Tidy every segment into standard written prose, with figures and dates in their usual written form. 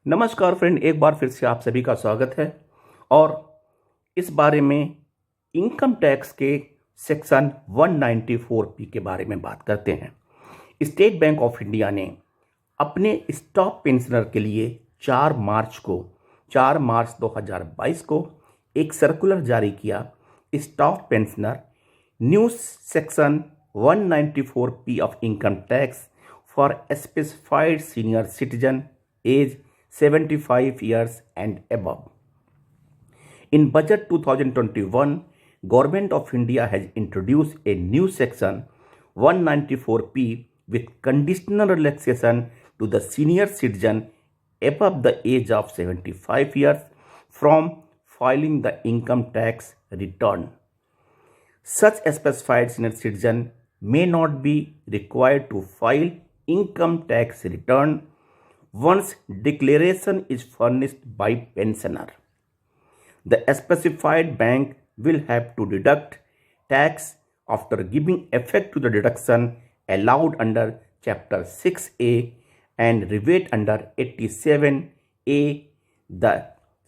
नमस्कार फ्रेंड, एक बार फिर से आप सभी का स्वागत है। और इस बारे में इनकम टैक्स के सेक्शन 194 के बारे में बात करते हैं। स्टेट बैंक ऑफ इंडिया ने अपने स्टॉक पेंशनर के लिए 4 मार्च 2022 को एक सर्कुलर जारी किया। Stock pensioner new section 194 of income tax for specified senior citizen age 75 years and above. In budget 2021, Government of India has introduced a new section 194P with conditional relaxation to the senior citizen above the age of 75 years from filing the income tax return. Such specified senior citizen may not be required to file income tax return once declaration is furnished by pensioner. The specified bank will have to deduct tax after giving effect to the deduction allowed under Chapter 6A and rebate under 87A. The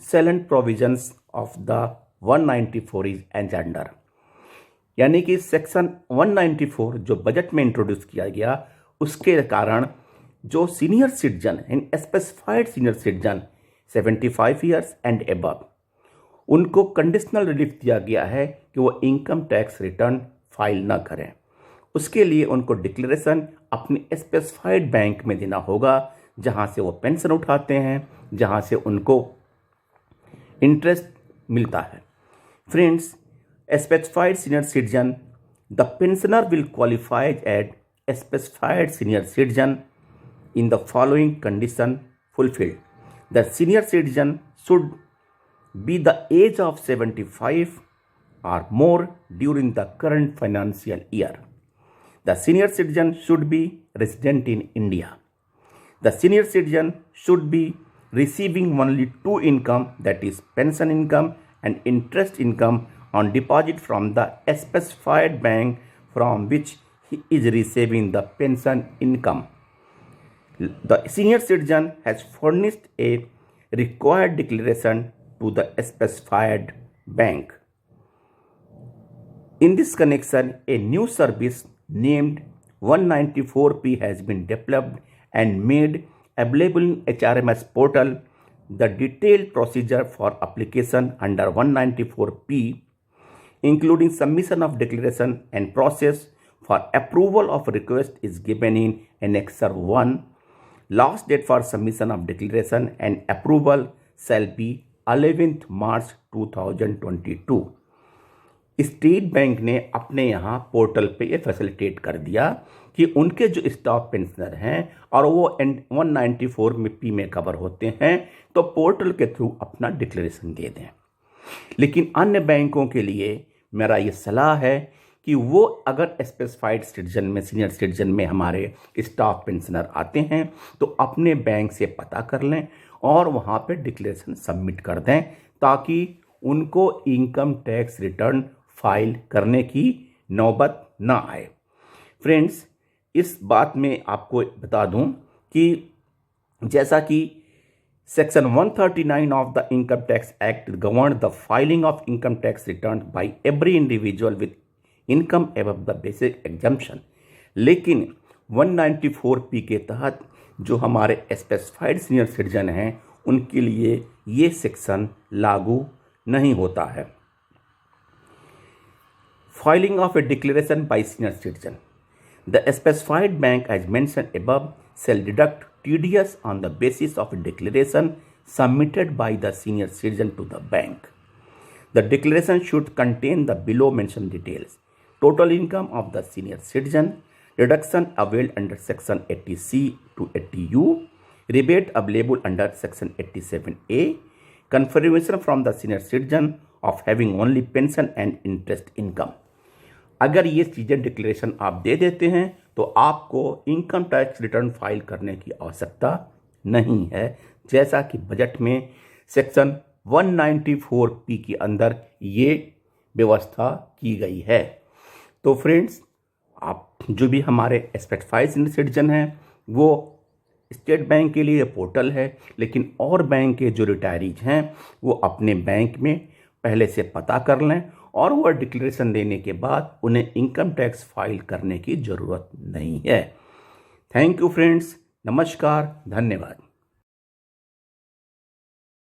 salient provisions of the 194 is under. यानी कि section 194 जो budget में introduce किया गया, उसके कारण जो senior citizen in specified senior citizen 75 years and above, उनको कंडीशनल रिलीफ दिया गया है कि वो इनकम टैक्स रिटर्न फाइल ना करें। उसके लिए उनको डिक्लेरेशन अपने स्पेसिफाइड बैंक में देना होगा जहां से वो पेंशन उठाते हैं, जहां से उनको इंटरेस्ट मिलता है। Friends, specified senior citizen, the pensioner will qualified as specified senior citizen in the following condition fulfilled. The senior citizen should be the age of 75 or more during the current financial year. The senior citizen should be resident in India. The senior citizen should be receiving only 2 income, that is pension income and interest income on deposit from the specified bank from which he is receiving the pension income. The senior citizen has furnished a required declaration to the specified bank. In this connection, a new service named 194P has been developed and made available in HRMS portal. The detailed procedure for application under 194P, including submission of declaration and process for approval of request, is given in Annexure 1. Last date for submission of declaration and approval shall be 11th March 2022. State bank ने अपने यहाँ portal पे ये facilitate कर दिया कि उनके जो स्टॉक पेंशनर हैं और वो 194P में कवर होते हैं तो पोर्टल के थ्रू अपना डिक्लेरेशन दे दें। लेकिन अन्य बैंकों के लिए मेरा ये सलाह है कि वो अगर स्पेसिफाइड सिटीजन में, सीनियर सिटीजन में हमारे स्टॉक पेंशनर आते हैं तो अपने बैंक से पता कर लें और वहाँ पे डिक्लेरेशन सबमिट कर दें ताकि उनको इनकम टैक्स रिटर्न फाइल करने की नौबत ना आए। फ्रेंड्स, इस बात में आपको बता दूं कि जैसा कि section 139 of the income tax act govern the filing of income tax return by every individual with income above the basic exemption, लेकिन 194P के तहत जो हमारे स्पेसिफाइड सीनियर सिटीजन हैं उनके लिए ये सेक्शन लागू नहीं होता है। Filing of a declaration by senior citizen, the specified bank as mentioned above shall deduct TDS on the basis of a declaration submitted by the senior citizen to the bank. The declaration should contain the below mentioned details: total income of the senior citizen, reduction availed under section 80C to 80U, rebate available under section 87A, confirmation from the senior citizen of having only pension and interest income. अगर ये चीज़ें declaration आप दे देते हैं तो आपको income tax return file करने की आवश्यकता नहीं है, जैसा कि बजट में सेक्शन 194P के अंदर ये व्यवस्था की गई है। तो फ्रेंड्स, आप जो भी हमारे स्पेसिफाइड सीनियर सिटीजन हैं वो स्टेट बैंक के लिए पोर्टल है, लेकिन और बैंक के जो रिटायरीज हैं वो अपने बैंक में पहले से पता कर लें और वह डिक्लेरेशन देने के बाद उन्हें इनकम टैक्स फाइल करने की ज़रूरत नहीं है। थैंक यू फ्रेंड्स, नमस्कार, धन्यवाद।